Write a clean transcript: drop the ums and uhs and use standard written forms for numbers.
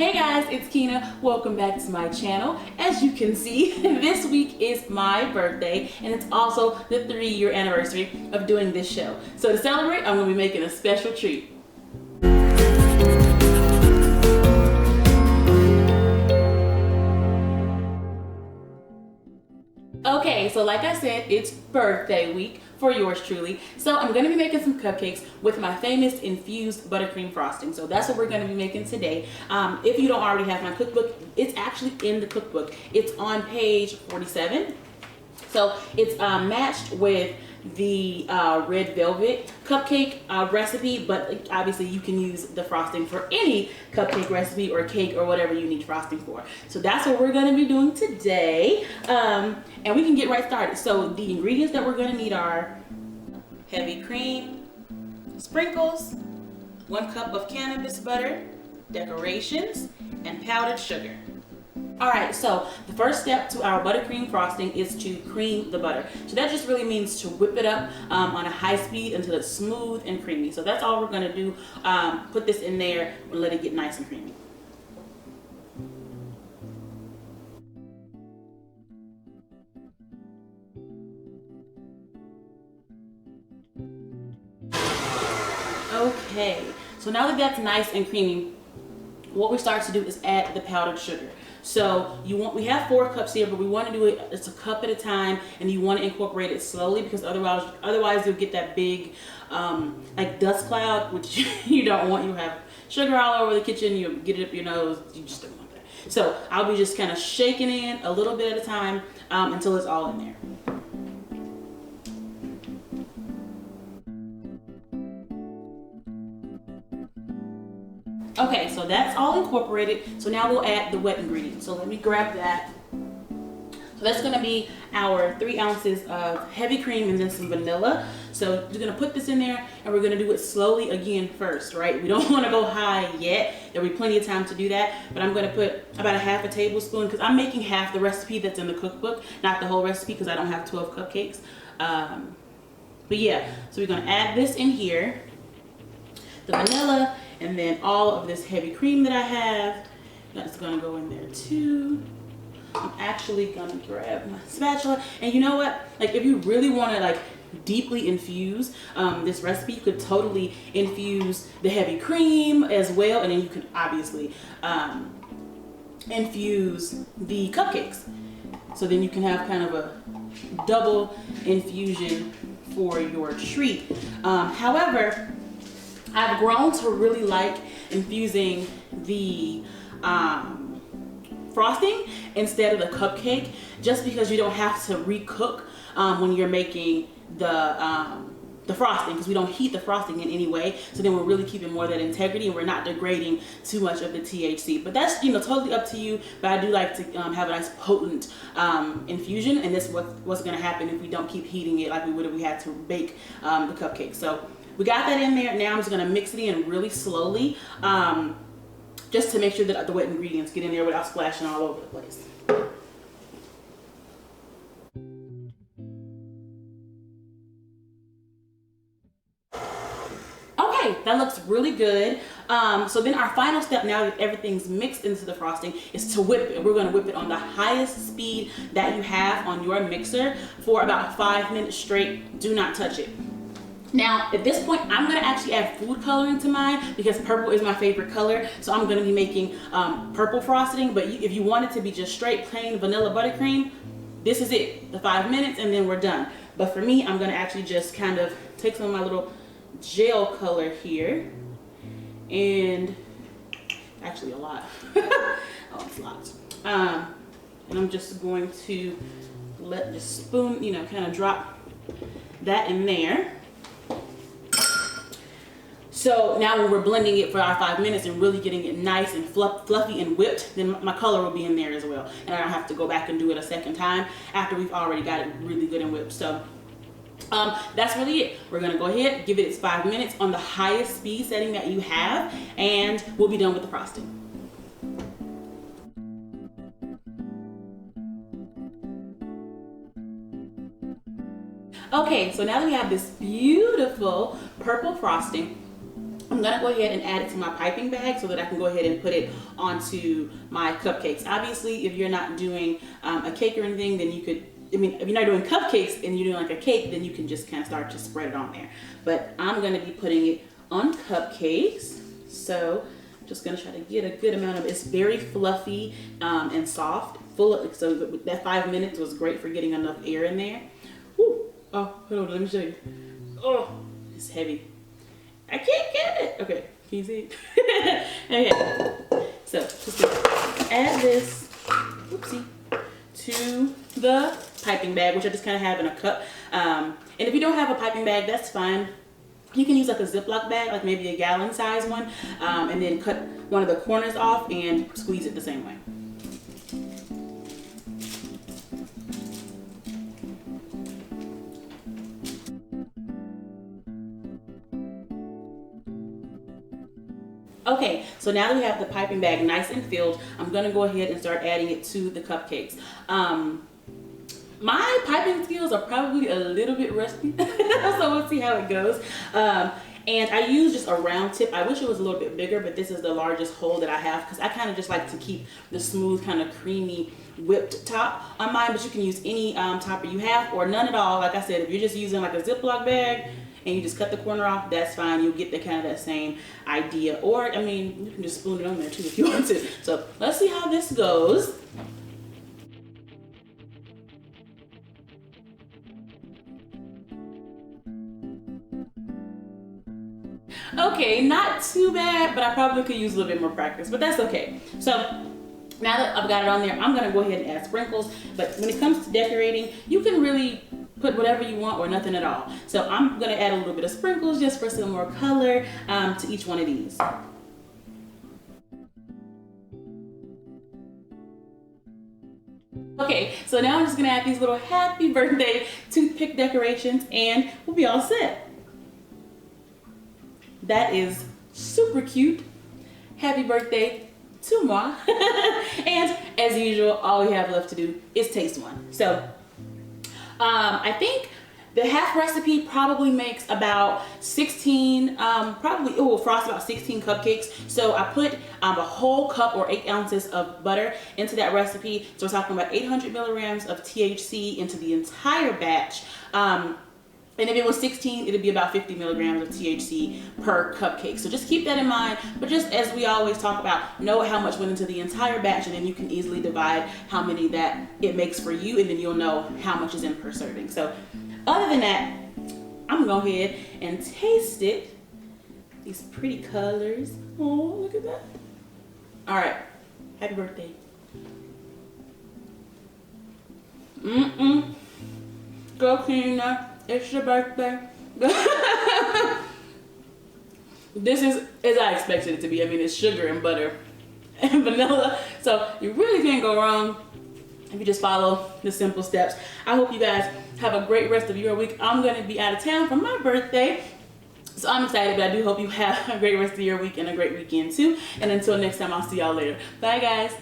Hey guys, it's Kina. Welcome back to my channel. As you can see, this week is my birthday and it's also the 3-year anniversary of doing this show. So to celebrate, I'm going to be making a special treat. Okay, so like I said, it's birthday week for yours truly. So I'm going to be making some cupcakes with my famous infused buttercream frosting. So that's what we're going to be making today. If you don't already have my cookbook, it's actually in the cookbook. It's on page 47. So it's matched with the red velvet cupcake recipe, but obviously you can use the frosting for any cupcake recipe or cake or whatever you need frosting for. So that's what we're going to be doing today, and we can get right started. So the ingredients that we're going to need are heavy cream, sprinkles, 1 cup of cannabis butter, decorations, and powdered sugar. Alright, so the first step to our buttercream frosting is to cream the butter. So that just really means to whip it up on a high speed until it's smooth and creamy. So that's all we're going to do. Put this in there and let it get nice and creamy. Okay, so now that that's nice and creamy, what we start to do is add the powdered sugar. So we have 4 cups here, but we want to do it, it's a cup at a time, and you want to incorporate it slowly because otherwise you'll get that big like dust cloud, which you don't want. You have sugar all over the kitchen, you get it up your nose, you just don't want that. So I'll be just kind of shaking in a little bit at a time until it's all in there. Okay, so that's all incorporated. So now we'll add the wet ingredients. So let me grab that. So that's going to be our 3 ounces of heavy cream and then some vanilla. So you're going to put this in there and we're going to do it slowly again first, right? We don't want to go high yet. There'll be plenty of time to do that. But I'm going to put about 1/2 tablespoon because I'm making half the recipe that's in the cookbook, not the whole recipe because I don't have 12 cupcakes. But yeah, so we're going to add this in here, the vanilla, and then all of this heavy cream that I have, that's gonna go in there too. I'm actually gonna grab my spatula. And you know what? Like if you really wanna like deeply infuse this recipe, you could totally infuse the heavy cream as well. And then you can obviously infuse the cupcakes. So then you can have kind of a double infusion for your treat. However, I've grown to really like infusing the frosting instead of the cupcake, just because you don't have to recook when you're making the frosting, because we don't heat the frosting in any way. So then we're really keeping more of that integrity and we're not degrading too much of the THC. But that's totally up to you. But I do like to have a nice potent infusion, and this is what's going to happen if we don't keep heating it like we would if we had to bake the cupcake. So we got that in there. Now I'm just going to mix it in really slowly, just to make sure that the wet ingredients get in there without splashing all over the place. Okay, that looks really good. So then our final step, now that everything's mixed into the frosting, is to whip it. We're going to whip it on the highest speed that you have on your mixer for about 5 minutes straight. Do not touch it. Now, at this point, I'm going to actually add food coloring to mine because purple is my favorite color. So I'm going to be making purple frosting. But if you want it to be just straight plain vanilla buttercream, this is it. The 5 minutes and then we're done. But for me, I'm going to actually just kind of take some of my little gel color here. And actually a lot. Oh, it's lots. And I'm just going to let the spoon, kind of drop that in there. So now when we're blending it for our 5 minutes and really getting it nice and fluffy and whipped, then my color will be in there as well. And I don't have to go back and do it a second time after we've already got it really good and whipped. So that's really it. We're going to go ahead, give it its 5 minutes on the highest speed setting that you have, and we'll be done with the frosting. Okay, so now that we have this beautiful purple frosting, I'm gonna go ahead and add it to my piping bag so that I can go ahead and put it onto my cupcakes. Obviously, if you're not doing a cake or anything, then you could, I mean, if you're not doing cupcakes and you're doing like a cake, then you can just kind of start to spread it on there. But I'm gonna be putting it on cupcakes. So I'm just gonna try to get a good amount of it. It's very fluffy and soft. So that 5 minutes was great for getting enough air in there. Woo. Oh, hold on, let me show you. Oh, it's heavy. I can't get it. Okay, can you see it? Okay, so just gonna add this, oopsie, to the piping bag, which I just kind of have in a cup. And if you don't have a piping bag, that's fine. You can use like a Ziploc bag, like maybe a gallon size one, and then cut one of the corners off and squeeze it the same way. Okay, so now that we have the piping bag nice and filled, I'm gonna go ahead and start adding it to the cupcakes. My piping skills are probably a little bit rusty, so we'll see how it goes. And I use just a round tip. I wish it was a little bit bigger, but this is the largest hole that I have because I kind of just like to keep the smooth, kind of creamy, whipped top on mine, but you can use any topper you have or none at all. Like I said, if you're just using like a Ziploc bag, and you just cut the corner off, that's fine. You'll get the kind of that same idea. Or, I mean, you can just spoon it on there too if you want to. So let's see how this goes. Okay, not too bad, but I probably could use a little bit more practice, but that's okay. So now that I've got it on there, I'm gonna go ahead and add sprinkles. But when it comes to decorating, you can really put whatever you want or nothing at all. So I'm gonna add a little bit of sprinkles just for some more color to each one of these. Okay, so now I'm just gonna add these little happy birthday toothpick decorations and we'll be all set. That is super cute. Happy birthday to moi. And as usual, all we have left to do is taste one. So I think the half recipe probably makes about 16, it will frost about 16 cupcakes. So I put a whole cup or 8 ounces of butter into that recipe. So we're talking about 800 milligrams of THC into the entire batch. And if it was 16, it'd be about 50 milligrams of THC per cupcake. So just keep that in mind. But just as we always talk about, know how much went into the entire batch, and then you can easily divide how many that it makes for you, and then you'll know how much is in per serving. So other than that, I'm gonna go ahead and taste it. These pretty colors. Oh, look at that. All right, happy birthday. Go Kina. It's your birthday. This is as I expected it to be. I mean, it's sugar and butter and vanilla. So you really can't go wrong if you just follow the simple steps. I hope you guys have a great rest of your week. I'm going to be out of town for my birthday. So I'm excited, but I do hope you have a great rest of your week and a great weekend too. And until next time, I'll see y'all later. Bye, guys.